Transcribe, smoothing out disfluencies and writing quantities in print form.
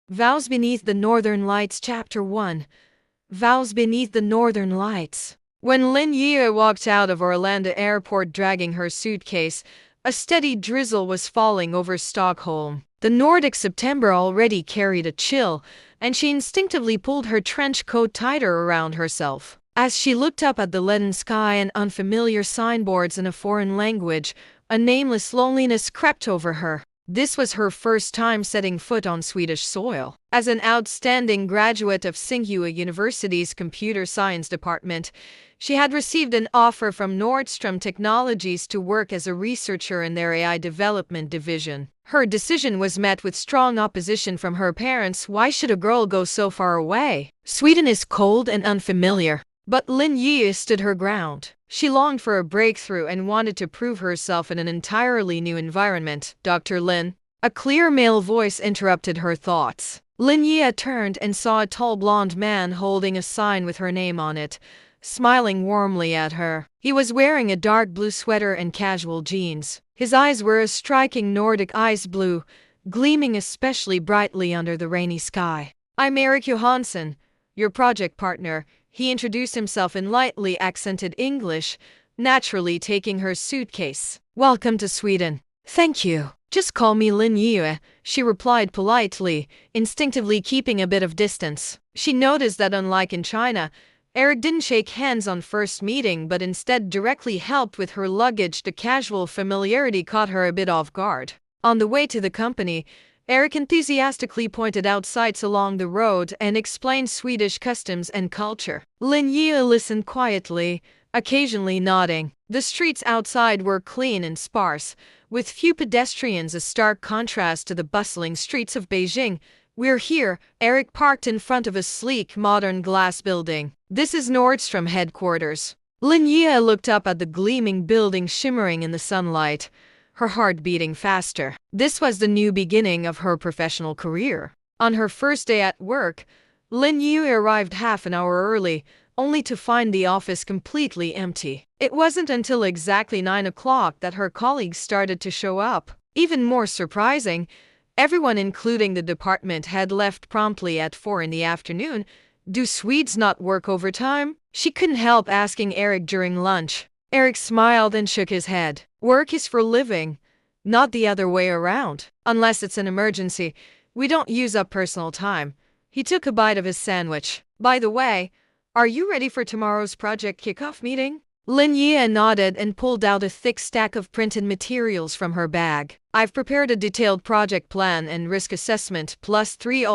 Vows Beneath the Northern Lights Chapter 1. Vows Beneath the Northern Lights. When Lin Yue walked out of Arlanda Airport dragging her suitcase, a steady drizzle was falling over Stockholm. The Nordic September already carried a chill, and she instinctively pulled her trench coat tighter around herself. As she looked up at the leaden sky and unfamiliar signboards in a foreign language, a nameless loneliness crept over her. This was her first time setting foot on Swedish soil. As an outstanding graduate of Tsinghua University's computer science department, she had received an offer from Nordstrom Technologies to work as a researcher in their AI development division. Her decision was met with strong opposition from her parents. Why should a girl go so far away? Sweden is cold and unfamiliar. But Lin Yue stood her ground. She longed for a breakthrough and wanted to prove herself in an entirely new environment. Dr. Lin, a clear male voice interrupted her thoughts. Lin Yue turned and saw a tall blonde man holding a sign with her name on it, smiling warmly at her. He was wearing a dark blue sweater and casual jeans. His eyes were a striking Nordic ice blue, gleaming especially brightly under the rainy sky. "I'm Erik Johansson, your project partner," he introduced himself in lightly accented English, naturally taking her suitcase. "Welcome to Sweden." "Thank you. Just call me Lin Yue," she replied politely, instinctively keeping a bit of distance. She noticed that unlike in China, Erik didn't shake hands on first meeting but instead directly helped with her luggage. The casual familiarity caught her a bit off guard. On the way to the company, Erik enthusiastically pointed out sights along the road and explained Swedish customs and culture. Lin Yue listened quietly, occasionally nodding. The streets outside were clean and sparse, with few pedestrians, a stark contrast to the bustling streets of Beijing. "We're here." Erik parked in front of a sleek, modern glass building. "This is Nordstrom headquarters." Lin Yue looked up at the gleaming building shimmering in the sunlight, her heart beating faster. This was the new beginning of her professional career. On her first day at work, Lin Yue arrived half an hour early, only to find the office completely empty. It wasn't until exactly 9 o'clock that her colleagues started to show up. Even more surprising, everyone including the department had left promptly at 4 in the afternoon. "Do Swedes not work overtime?" she couldn't help asking Erik during lunch. Erik smiled and shook his head. "Work is for living, not the other way around. Unless it's an emergency, we don't use up personal time." He took a bite of his sandwich. "By the way, are you ready for tomorrow's project kickoff meeting?" Lin Yue nodded and pulled out a thick stack of printed materials from her bag. "I've prepared a detailed project plan and risk assessment plus 3